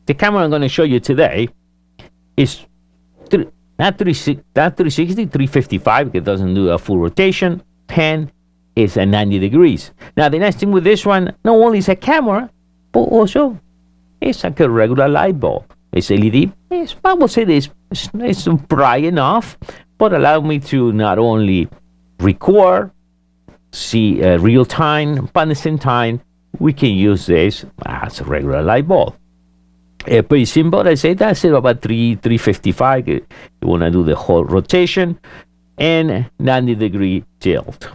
the camera I'm going to show you today is not 360, 355. It doesn't do a full rotation. Pan is at 90 degrees. Now, the nice thing with this one, not only is a camera, but also it's like a regular light bulb. It's LED. I would say it's bright enough, but allow me to not only record, see real time, but at the same time, we can use this as a regular light bulb. Pretty simple. I say that's it, about 355. You want to do the whole rotation and 90-degree tilt.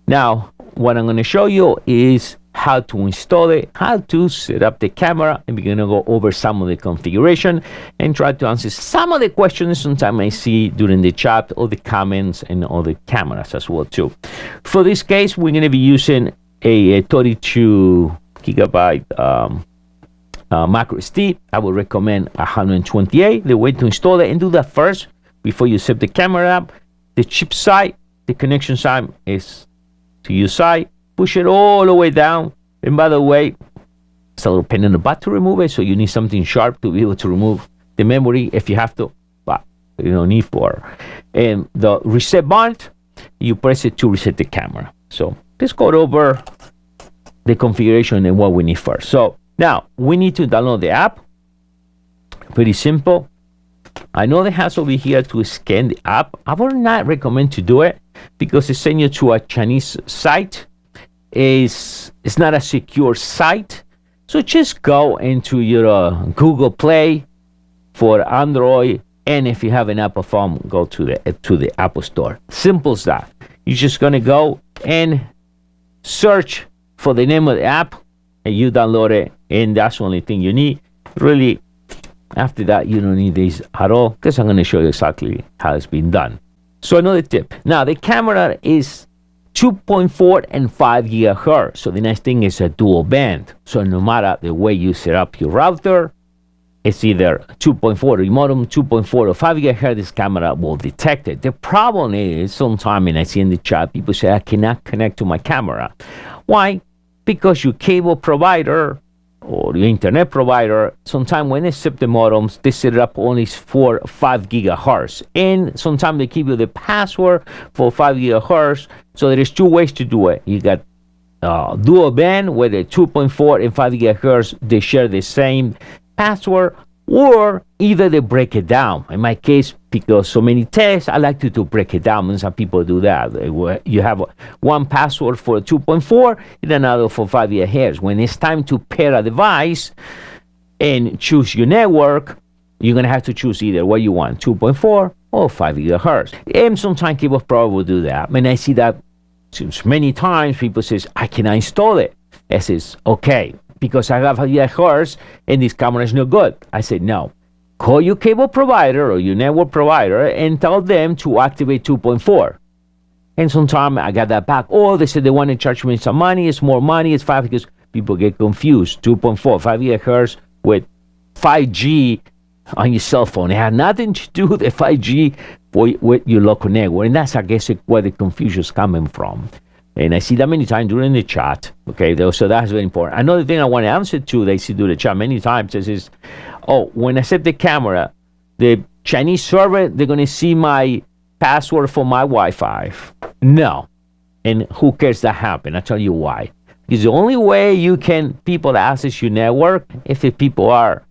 Now, what I'm going to show you is how to install it, how to set up the camera, and we're going to go over some of the configuration and try to answer some of the questions sometimes I see during the chat or the comments and all the cameras as well too. For this case, we're going to be using a 32 gigabyte macro SD. I would recommend 128. The way to install it and do that first before you set the camera up. The chip side, the connection side is to your side. Push it all the way down. And by the way, it's a little pain in the butt to remove it, so you need something sharp to be able to remove the memory if you have to, but you don't need for. And the reset button, you press it to reset the camera. So let's go over the configuration and what we need first. So now we need to download the app. Pretty simple. I know they has over here to scan the app. I would not recommend to do it because it sends you to a Chinese site. It's not a secure site. So just go into your Google Play for Android, and if you have an Apple phone, go to the Apple Store. Simple as that. You're just gonna go and search for the name of the app, and you download it, and that's the only thing you need. Really, after that, you don't need this at all, because I'm gonna show you exactly how it's been done. So another tip. Now, the camera is 2.4 and 5 gigahertz. So the nice thing is a dual band. So no matter the way you set up your router, it's either 2.4 modem, 2.4 or 5 gigahertz, this camera will detect it. The problem is sometimes, and I see in the chat, people say, I cannot connect to my camera. Why? Because your cable provider or your internet provider, sometimes when they set the modems, they set it up only for 5 gigahertz. And sometimes they give you the password for 5 gigahertz. So there is two ways to do it. You got dual band, where the 2.4 and 5 gigahertz, they share the same password, or either they break it down. In my case, because so many tests, I like to break it down, and some people do that. You have one password for 2.4 and another for 5 gigahertz. When it's time to pair a device and choose your network, you're going to have to choose either what you want, 2.4 or 5 gigahertz. And sometimes cable providers will do that. And I see that many times people says, I cannot install it. I says, okay, because I have 5 gigahertz and this camera is no good. I said, no. Call your cable provider or your network provider and tell them to activate 2.4. And sometimes I got that back. Oh, they said they want to charge me some money. It's more money. It's 5 because people get confused. 2.4, 5 gigahertz with 5G on your cell phone. It had nothing to do with the 5G with your local network. And that's, I guess, where the confusion is coming from. And I see that many times during the chat. Okay, so that's very important. Another thing I want to answer to, they see during the chat many times is, oh, when I set the camera, the Chinese server, they're going to see my password for my Wi-Fi. No. And who cares that happen? I'll tell you why. Because the only way you can people access your network if the people are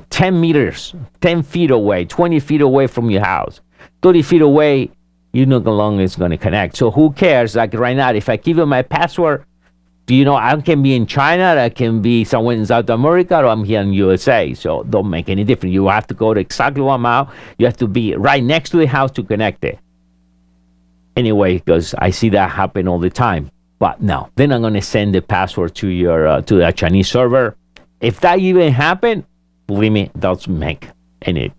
10 meters, 10 feet away, 20 feet away from your house, 30 feet away, you know how long it's going to connect. So who cares? Like right now, if I give you my password, do you know I can be in China, I can be somewhere in South America, or I'm here in USA. So don't make any difference. You have to go to exactly 1 mile. You have to be right next to the house to connect it. Anyway, because I see that happen all the time. But no, then I'm going to send the password to your to the Chinese server. If that even happened, believe me, it doesn't make any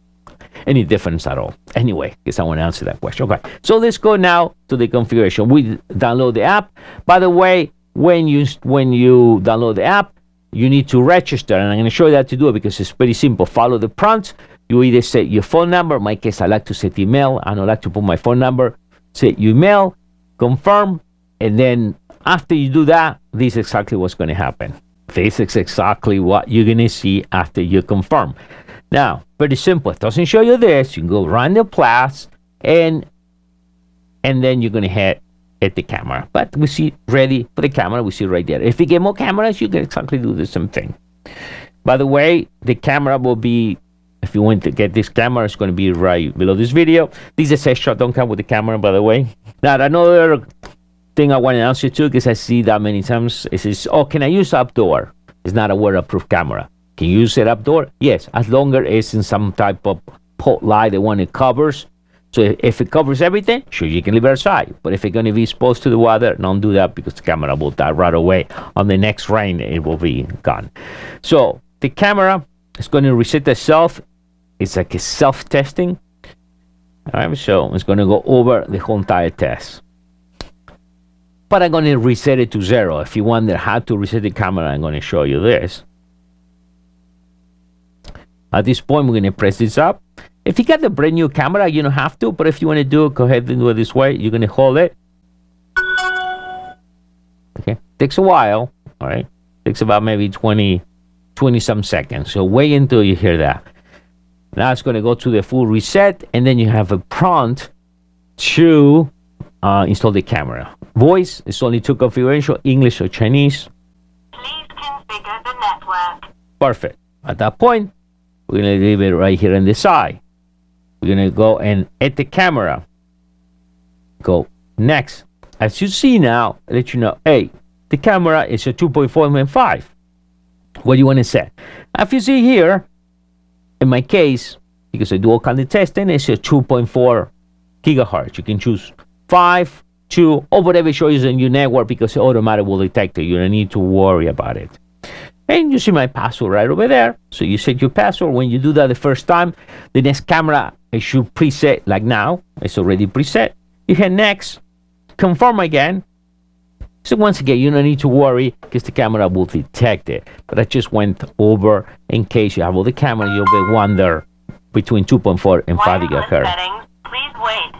difference at all. Anyway, because I want to answer that question. Okay, so let's go now to the configuration. We download the app. By the way, when you download the app, you need to register, and I'm going to show you how to do it because it's pretty simple. Follow the prompts. You either set your phone number. In my case, I like to set email. I don't like to put my phone number. Set your email, confirm, and then after you do that, this is exactly what's going to happen. this is exactly what you're going to see after you confirm. Now, pretty simple. It doesn't show you this. You can go run the plus, and then you're going to hit the camera. But we see ready for the camera. We see right there. If you get more cameras, you can exactly do the same thing. By the way, the camera will be, if you want to get this camera, it's going to be right below this video. These accessories don't come with the camera, by the way. Now, another thing I want to answer to, because I see that many times, is, oh, can I use outdoor? It's not a waterproof camera. Can you use it outdoor? Yes, as long as it's in some type of pot light, the one it covers. So if it covers everything, sure, you can leave it outside. But if it's going to be exposed to the water, don't do that, because the camera will die right away. On the next rain, it will be gone. So the camera is going to reset itself. It's like a self-testing. All right, so it's going to go over the whole entire test. But I'm going to reset it to 0. If you wonder how to reset the camera, I'm going to show you this. At this point, we're going to press this up. If you got the brand new camera, you don't have to, but if you want to do it, go ahead and do it this way. You're going to hold it. Okay, takes a while, all right? Takes about maybe 20 some seconds. So wait until you hear that. Now it's going to go to the full reset, and then you have a prompt to install the camera. Voice is only 2 configurations, English or Chinese. Please configure the network. Perfect. At that point, we're going to leave it right here on the side. We're going to go and at the camera. Go next. As you see now, I'll let you know, hey, the camera is a 2.4mm5. What do you want to set? If you see here, in my case, because I do all kind of testing, it's a 2.4 gigahertz. You can choose 5, 2, or whatever shows in your network, because it automatically will detect it. You don't need to worry about it. And you see my password right over there. So you set your password. When you do that the first time, the next camera, it should preset like now. It's already preset. You hit next, confirm again. So once again, you don't need to worry, because the camera will detect it. But I just went over in case you have all the camera, you'll be wonder between 2.4 and 5 gigahertz. Settings, please wait.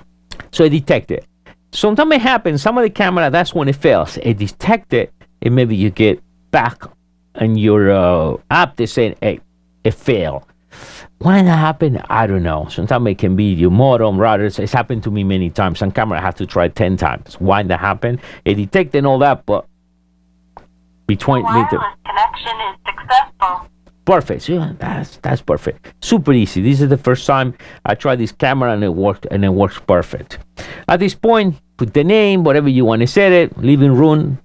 So it detected. Sometimes it happens, some of the camera, that's when it fails. It detected, and maybe you get back on your app, they say, hey, it failed. Why that happened? I don't know. Sometimes it can be your modem, routers. It's happened to me many times. Some camera I have to try 10 times. Why that happened? It detected all that, but between wireless connection is successful. Perfect. So yeah, that's perfect. Super easy. This is the first time I tried this camera, and it works perfect. At this point, put the name, whatever you want to set it, living room,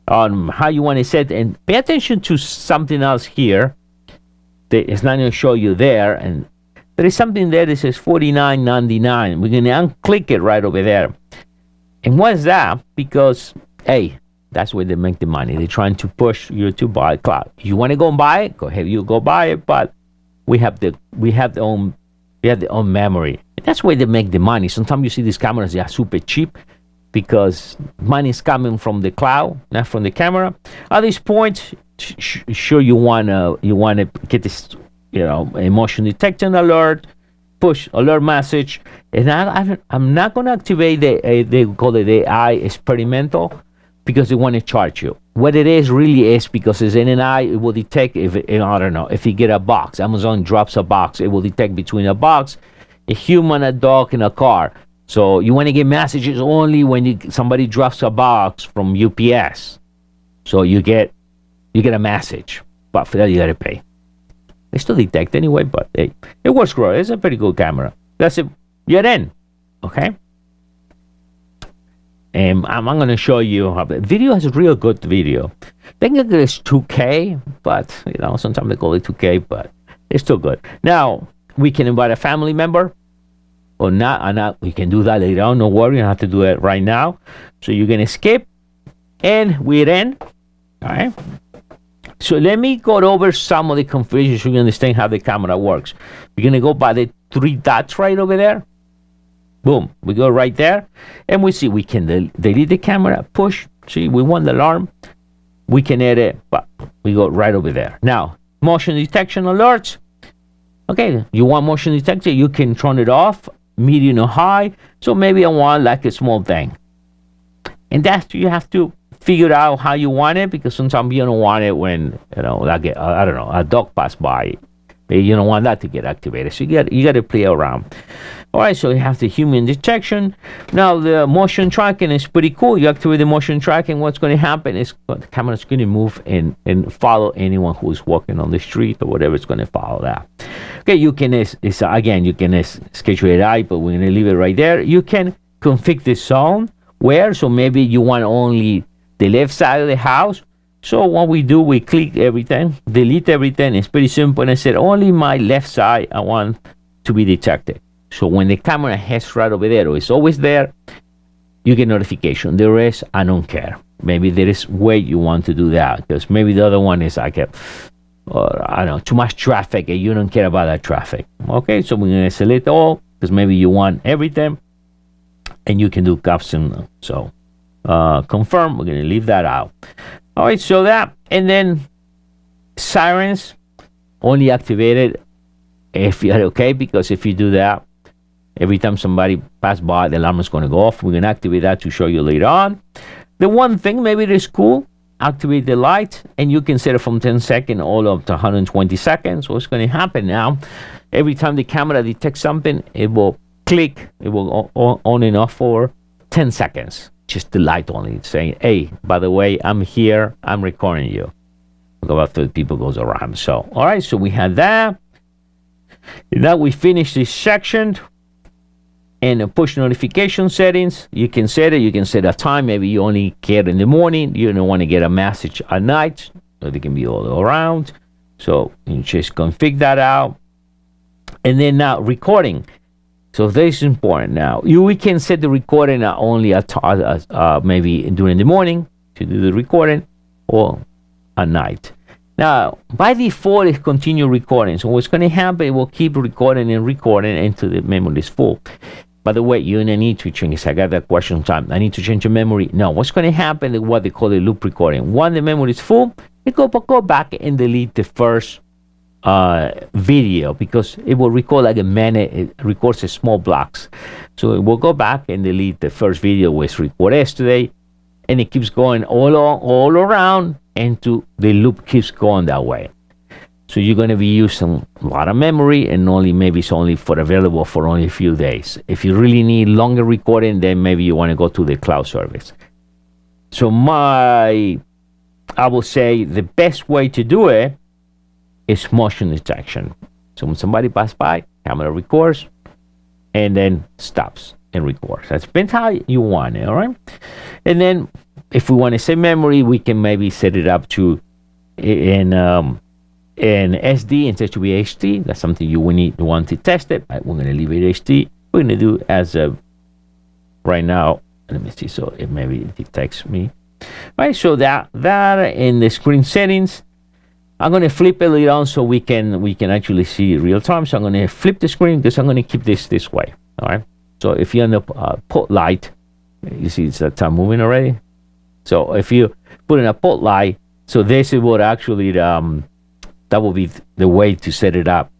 how you want to set it, and pay attention to something else here. It's not going to show you there, and there is something there that says $49.99. We're going to unclick it right over there. And what's that? Because, hey, that's where they make the money. They're trying to push you to buy cloud. You want to go and buy it? Go ahead, you go buy it. But we have the own memory. That's where they make the money. Sometimes you see these cameras, they are super cheap, because money is coming from the cloud, not from the camera. At this point, sure you wanna get this, emotion detection alert, push alert message, and I'm not gonna activate they call it AI experimental, because they want to charge you. What it is really is, because it's in an eye, it will detect if I don't know, if you get a box, Amazon drops a box, it will detect between a box, a human, a dog, and a car. So you want to get messages only when somebody drops a box from UPS. So you get a message, but for that you gotta pay. They still detect anyway, but hey, it works great. It's a pretty good camera. That's it. You're in, okay? And I'm gonna show you how the video has a real good video. I think it is 2K, but sometimes they call it 2K, but it's still good. Now we can invite a family member. Or not, we can do that later on. No worry, you don't have to do it right now. So you're gonna skip, and we're in. All right. So let me go over some of the configurations so you understand how the camera works. We're gonna go by the 3 dots right over there. Boom, we go right there, and we see we can delete the camera, push. See, we want the alarm. We can edit, but we go right over there. Now, motion detection alerts. Okay, you want motion detection, you can turn it off, medium or high. So maybe I want like a small thing. And that's, you have to figure out how you want it, because sometimes you don't want it when, like I don't know, a dog pass by. You don't want that to get activated. So you got to play around. All right, so you have the human detection. Now the motion tracking is pretty cool. You activate the motion tracking. What's going to happen is the camera is going to move and follow anyone who is walking on the street or whatever. It's going to follow that. Okay, you can schedule it out, but we're going to leave it right there. You can configure the zone where, so maybe you want only the left side of the house. So what we do, we click everything, delete everything. It's pretty simple. And I said only my left side I want to be detected. So when the camera heads right over there, or it's always there, you get notification. The rest, I don't care. Maybe there is way you want to do that, because maybe the other one is like I don't know, too much traffic and you don't care about that traffic. Okay, so we're gonna select all, because maybe you want everything, and you can do custom. So confirm. We're gonna leave that out. All right, so that, and then sirens only activated if you're okay, because if you do that, every time somebody pass by, the alarm is going to go off. We're going to activate that to show you later on. The one thing, maybe it is cool, activate the light, and you can set it from 10 seconds all up to 120 seconds. What's going to happen now, every time the camera detects something, it will click, it will on and off for 10 seconds. Just the light only, saying, hey, by the way, I'm here, I'm recording you. About 30 people goes around. So, all right, so we had that. Now we finish this section. And push notification settings, you can set it. You can set a time. Maybe you only care in the morning. You don't want to get a message at night. So they can be all around. So you just configure that out. And then now recording. So this is important. Now we can set the recording not only at maybe during the morning to do the recording, or at night. Now by default, it's continue recording. So what's going to happen? It will keep recording and recording until the memory is full. By the way, you don't need to change. I got that question time. I need to change the memory. No, what's going to happen is what they call a loop recording. When the memory is full, it go back and delete the first video, because it will record like a minute. It records a small blocks. So it will go back and delete the first video was recorded yesterday, and it keeps going all around, and the loop keeps going that way. So you're going to be using a lot of memory, and maybe it's only available for only a few days. If you really need longer recording, then maybe you want to go to the cloud service. So I will say the best way to do it is motion detection. So when somebody passes by, camera records, and then stops and records. That depends how you want it, all right? And then if we want to say memory, we can maybe set it up to in SD instead to be HD. That's something you will want to test it. Right, we're going to leave it HD. We're going to do as right now. Let me see. So it maybe detects me. Right. So that in the screen settings, I'm going to flip it later on so we can actually see real time. So I'm going to flip the screen, because I'm going to keep this way. All right. So if you end up put light, you see it's that time moving already. So if you put in a put light, so this is what actually that will be the way to set it up.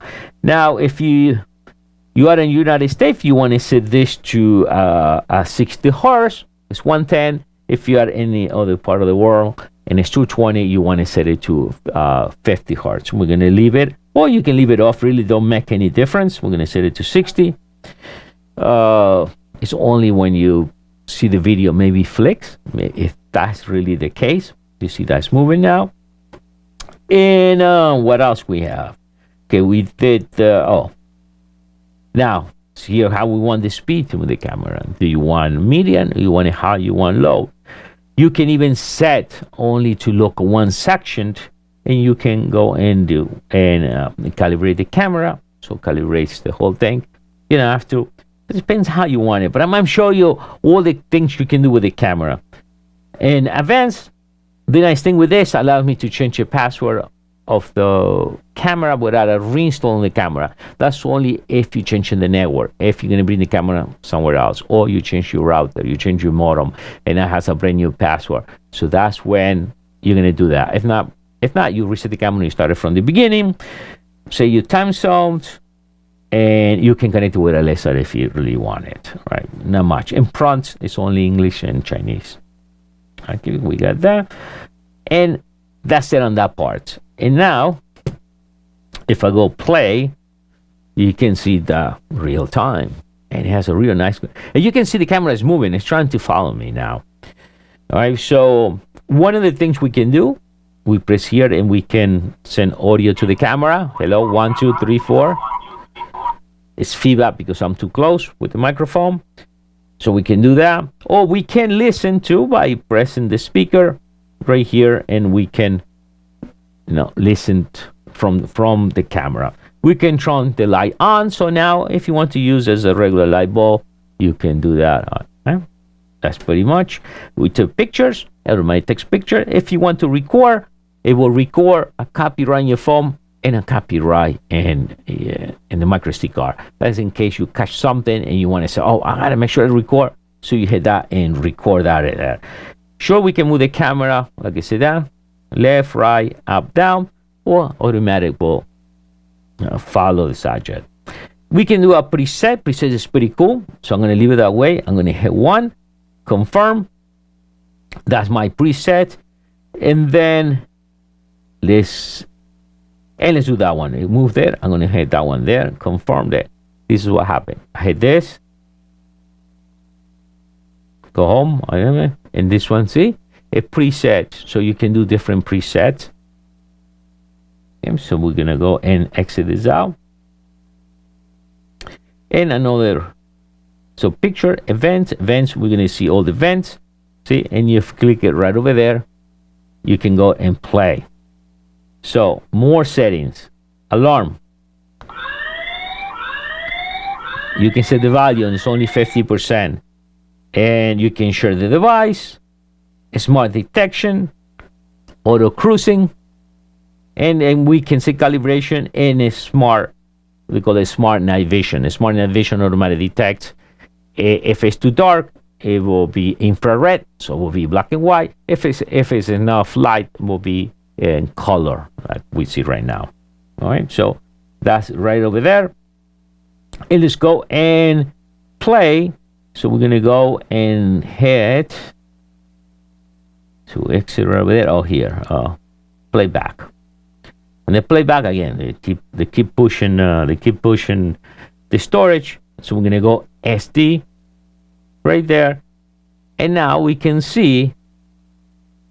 Now, if you are in the United States, you want to set this to 60 hertz. It's 110. If you are in the other part of the world and it's 220, you want to set it to 50 hertz. We're going to leave it, or you can leave it off. Really don't make any difference. We're going to set it to 60. It's only when you see the video maybe flicks, if that's really the case. You see that's moving now. And what else we have? Okay, we did. Now here how we want the speed with the camera. Do you want medium? You want it high? You want low? You can even set only to look one section, and you can go and calibrate the camera. So calibrates the whole thing. You don't have to. It depends how you want it. But I'm going to show you all the things you can do with the camera. In advanced, the nice thing with this allows me to change the password of the camera without reinstalling the camera. That's only if you change in the network. If you're going to bring the camera somewhere else, or you change your router, you change your modem, and that has a brand new password. So that's when you're going to do that. If not, you reset the camera and you start it from the beginning. Say your time zones, and you can connect it with Alexa if you really want it. Right? Not much. In front, it's only English and Chinese. Okay, we got that. And that's it on that part. And now, if I go play, you can see the real time. And it has a real nice, and you can see the camera is moving. It's trying to follow me now. All right, so one of the things we can do, we press here and we can send audio to the camera. Hello, 1, 2, 3, 4. It's feedback because I'm too close with the microphone. So we can do that. Or we can listen to by pressing the speaker right here, and we can listen from the camera. We can turn the light on. So now if you want to use as a regular light bulb, you can do that. Okay? That's pretty much. We took pictures. Everybody takes picture. If you want to record, it will record a copyright on your phone and a copyright in the micro SD card. That's in case you catch something and you want to say, oh, I gotta make sure to record. So you hit that and record that there. Sure, we can move the camera, like I said, down, left, right, up, down, or automatic will follow the subject. We can do a preset. Preset is pretty cool. So I'm going to leave it that way. I'm going to hit 1, confirm. That's my preset. And then let's do that one. Move there. I'm going to hit that one there. Confirm that. This is what happened. I hit this. Go home. And this one, see? A preset. So you can do different presets. Okay, so we're going to go and exit this out. And another. So picture, events, we're going to see all the events. See? And you click it right over there. You can go and play. So more settings. Alarm. You can set the value and it's only 50%. And you can share the device. Smart detection. Auto cruising. And we can see calibration in a smart, we call it smart night vision. A smart night vision automatically detects if it's too dark, it will be infrared, so it will be black and white. If it's enough light, it will be in color, like we see right now. All right, so that's right over there. And let's go and play. So we're gonna go and hit to exit right over there. Oh, here, playback. And they play back again. They keep pushing the storage. So we're gonna go SD right there, and now we can see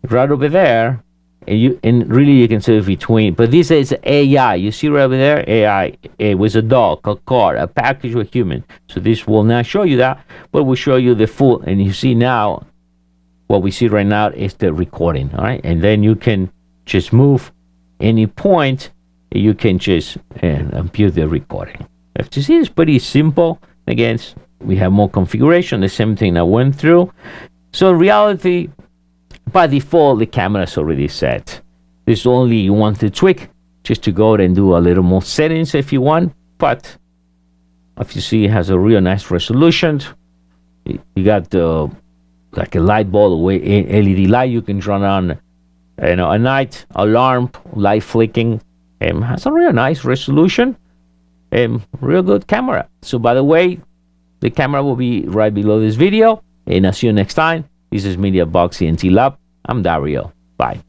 right over there, and really you can see between. But this is AI. You see right over there, AI with a dog, a car, a package, with human. So this will not show you that, but will show you the full. And you see now, what we see right now is the recording. All right, and then you can just move any point, you can just view the recording. If you see, it's pretty simple. Again, we have more configuration, the same thing I went through. So in reality, by default, the camera is already set. This only you want to tweak, just to go and do a little more settings if you want. But if you see, it has a real nice resolution. You got like a light bulb, LED light you can turn on. A night alarm, light flicking, has a real nice resolution, real good camera. So by the way, the camera will be right below this video, and I'll see you next time. This is MediaBoxEnt Lab. I'm Dario. Bye.